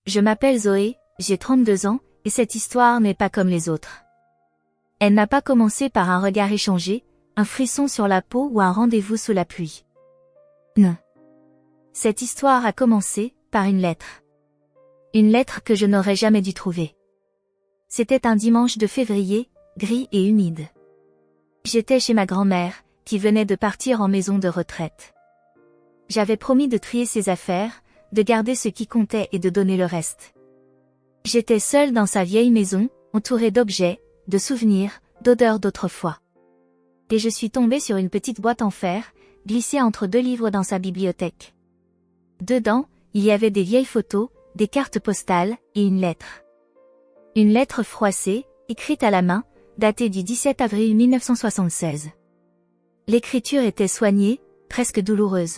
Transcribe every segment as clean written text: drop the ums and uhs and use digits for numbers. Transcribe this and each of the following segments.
Je m'appelle Zoé, j'ai 32 ans, et cette histoire n'est pas comme les autres. Elle n'a pas commencé par un regard échangé, un frisson sur la peau ou un rendez-vous sous la pluie. Non. Cette histoire a commencé par une lettre. Une lettre que je n'aurais jamais dû trouver. C'était un dimanche de février, gris et humide. J'étais chez ma grand-mère, qui venait de partir en maison de retraite. J'avais promis de trier ses affaires, de garder ce qui comptait et de donner le reste. J'étais seule dans sa vieille maison, entourée d'objets, de souvenirs, d'odeurs d'autrefois. Et je suis tombée sur une petite boîte en fer, glissée entre deux livres dans sa bibliothèque. Dedans, il y avait des vieilles photos, des cartes postales, et une lettre. Une lettre froissée, écrite à la main, datée du 17 avril 1976. L'écriture était soignée, presque douloureuse.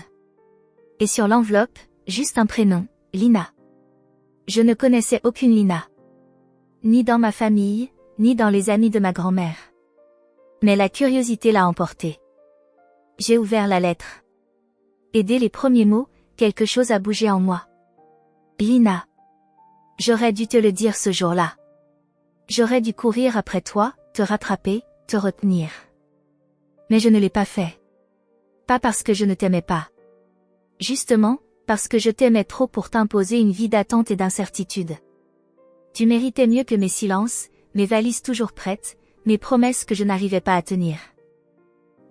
Et sur l'enveloppe, juste un prénom, Lina. Je ne connaissais aucune Lina. Ni dans ma famille, ni dans les amis de ma grand-mère. Mais la curiosité l'a emporté. J'ai ouvert la lettre. Et dès les premiers mots, quelque chose a bougé en moi. Lina. J'aurais dû te le dire ce jour-là. J'aurais dû courir après toi, te rattraper, te retenir. Mais je ne l'ai pas fait. Pas parce que je ne t'aimais pas. Justement, parce que je t'aimais trop pour t'imposer une vie d'attente et d'incertitude. Tu méritais mieux que mes silences, mes valises toujours prêtes, mes promesses que je n'arrivais pas à tenir.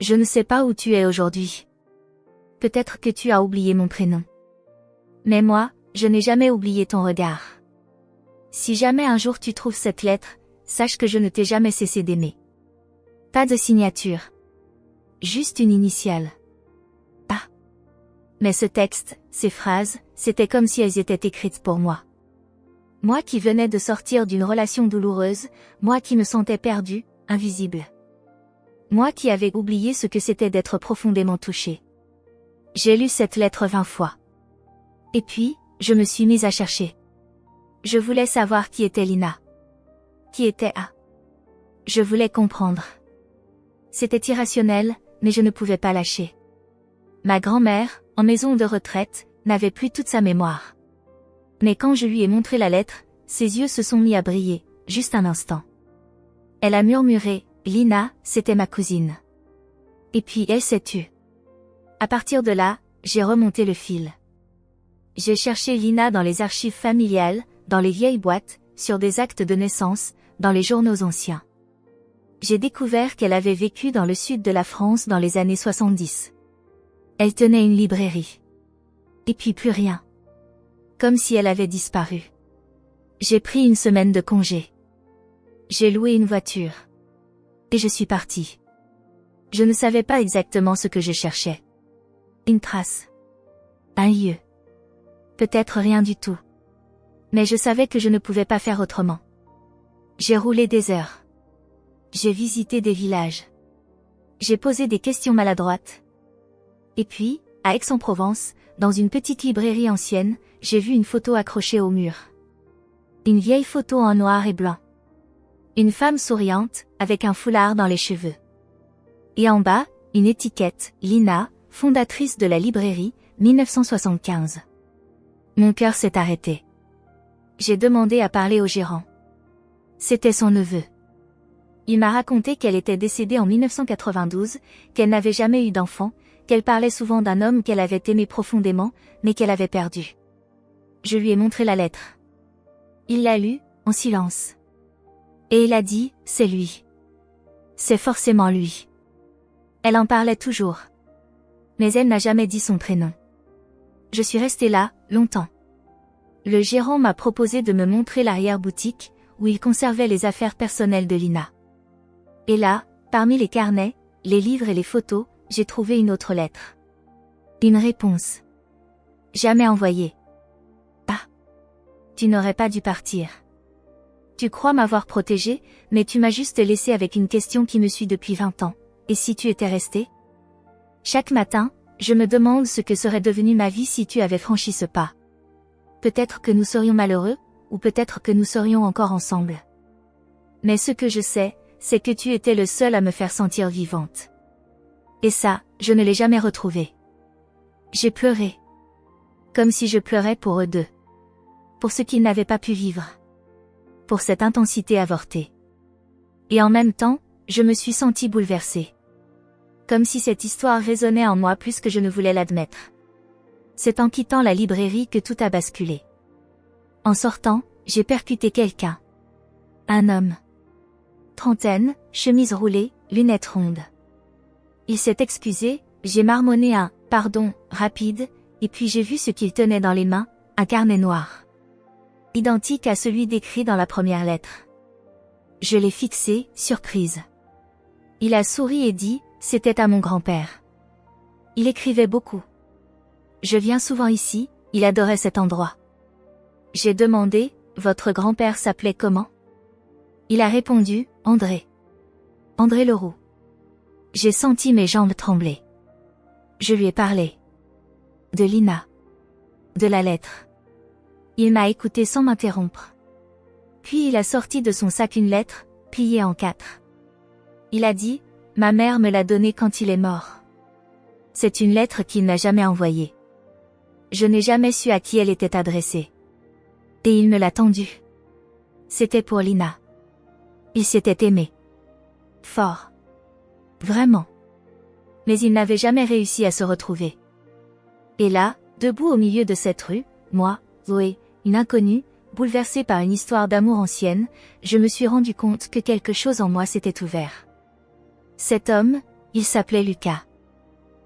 Je ne sais pas où tu es aujourd'hui. Peut-être que tu as oublié mon prénom. Mais moi, je n'ai jamais oublié ton regard. Si jamais un jour tu trouves cette lettre, sache que je ne t'ai jamais cessé d'aimer. Pas de signature. Juste une initiale. Ah. Mais ce texte, ces phrases, c'était comme si elles étaient écrites pour moi. Moi qui venais de sortir d'une relation douloureuse, moi qui me sentais perdue, invisible. Moi qui avais oublié ce que c'était d'être profondément touchée. J'ai lu cette lettre 20 fois. Et puis, je me suis mise à chercher. Je voulais savoir qui était Lina. Qui était A. Je voulais comprendre. C'était irrationnel, mais je ne pouvais pas lâcher. Ma grand-mère, en maison de retraite, n'avait plus toute sa mémoire. Mais quand je lui ai montré la lettre, ses yeux se sont mis à briller, juste un instant. Elle a murmuré, Lina, c'était ma cousine. Et puis elle s'est tue. À partir de là, j'ai remonté le fil. J'ai cherché Lina dans les archives familiales, dans les vieilles boîtes, sur des actes de naissance, dans les journaux anciens. J'ai découvert qu'elle avait vécu dans le sud de la France dans les années 70. Elle tenait une librairie. Et puis plus rien. Comme si elle avait disparu. J'ai pris une semaine de congé. J'ai loué une voiture. Et je suis partie. Je ne savais pas exactement ce que je cherchais. Une trace. Un lieu. Peut-être rien du tout. Mais je savais que je ne pouvais pas faire autrement. J'ai roulé des heures. J'ai visité des villages. J'ai posé des questions maladroites. Et puis, à Aix-en-Provence, dans une petite librairie ancienne, j'ai vu une photo accrochée au mur. Une vieille photo en noir et blanc. Une femme souriante, avec un foulard dans les cheveux. Et en bas, une étiquette, Lina, fondatrice de la librairie, 1975. Mon cœur s'est arrêté. J'ai demandé à parler au gérant. C'était son neveu. Il m'a raconté qu'elle était décédée en 1992, qu'elle n'avait jamais eu d'enfant, qu'elle parlait souvent d'un homme qu'elle avait aimé profondément, mais qu'elle avait perdu. Je lui ai montré la lettre. Il l'a lue, en silence. Et il a dit, c'est lui. C'est forcément lui. Elle en parlait toujours. Mais elle n'a jamais dit son prénom. Je suis restée là, longtemps. Le gérant m'a proposé de me montrer l'arrière-boutique, où il conservait les affaires personnelles de Lina. Et là, parmi les carnets, les livres et les photos, j'ai trouvé une autre lettre. Une réponse. Jamais envoyée. Ah. Tu n'aurais pas dû partir. Tu crois m'avoir protégée, mais tu m'as juste laissé avec une question qui me suit depuis 20 ans. Et si tu étais resté? Chaque matin, je me demande ce que serait devenue ma vie si tu avais franchi ce pas. Peut-être que nous serions malheureux, ou peut-être que nous serions encore ensemble. Mais ce que je sais, c'est que tu étais le seul à me faire sentir vivante. Et ça, je ne l'ai jamais retrouvé. J'ai pleuré. Comme si je pleurais pour eux deux. pour ce qu'ils n'avaient pas pu vivre. Pour cette intensité avortée. Et en même temps, je me suis sentie bouleversée. Comme si cette histoire résonnait en moi plus que je ne voulais l'admettre. C'est en quittant la librairie que tout a basculé. En sortant, j'ai percuté quelqu'un. Un homme. Trentaine, chemise roulée, lunettes rondes. Il s'est excusé, j'ai marmonné un « pardon » rapide, et puis j'ai vu ce qu'il tenait dans les mains, un carnet noir. Identique à celui décrit dans la première lettre. Je l'ai fixé, surprise. Il a souri et dit, c'était à mon grand-père. Il écrivait beaucoup. Je viens souvent ici, il adorait cet endroit. J'ai demandé, votre grand-père s'appelait comment? Il a répondu, André. André Leroux. J'ai senti mes jambes trembler. Je lui ai parlé. De Lina. De la lettre. Il m'a écouté sans m'interrompre. Puis il a sorti de son sac une lettre, pliée en 4. Il a dit, ma mère me l'a donnée quand il est mort. C'est une lettre qu'il n'a jamais envoyée. Je n'ai jamais su à qui elle était adressée. Et il me l'a tendue. C'était pour Lina. Ils s'étaient aimés. Fort. Vraiment. Mais ils n'avaient jamais réussi à se retrouver. Et là, debout au milieu de cette rue, moi, Zoé, une inconnue, bouleversée par une histoire d'amour ancienne, je me suis rendu compte que quelque chose en moi s'était ouvert. Cet homme, il s'appelait Lucas.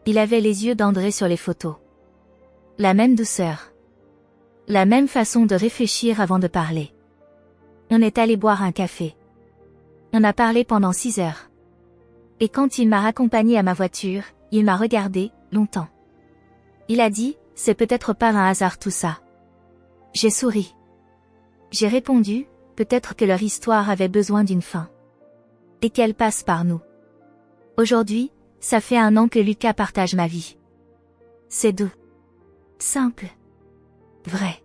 Il avait les yeux d'André sur les photos. La même douceur. La même façon de réfléchir avant de parler. On est allé boire un café. On a parlé pendant 6 heures. Et quand il m'a raccompagné à ma voiture, il m'a regardé, longtemps. Il a dit, c'est peut-être pas un hasard tout ça. J'ai souri. J'ai répondu, peut-être que leur histoire avait besoin d'une fin. Et qu'elle passe par nous. Aujourd'hui, ça fait 1 an que Lucas partage ma vie. C'est doux. Simple. Vrai.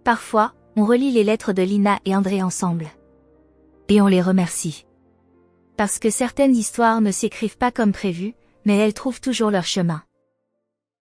Parfois, on relit les lettres de Lina et André ensemble. Et on les remercie. Parce que certaines histoires ne s'écrivent pas comme prévu, mais elles trouvent toujours leur chemin.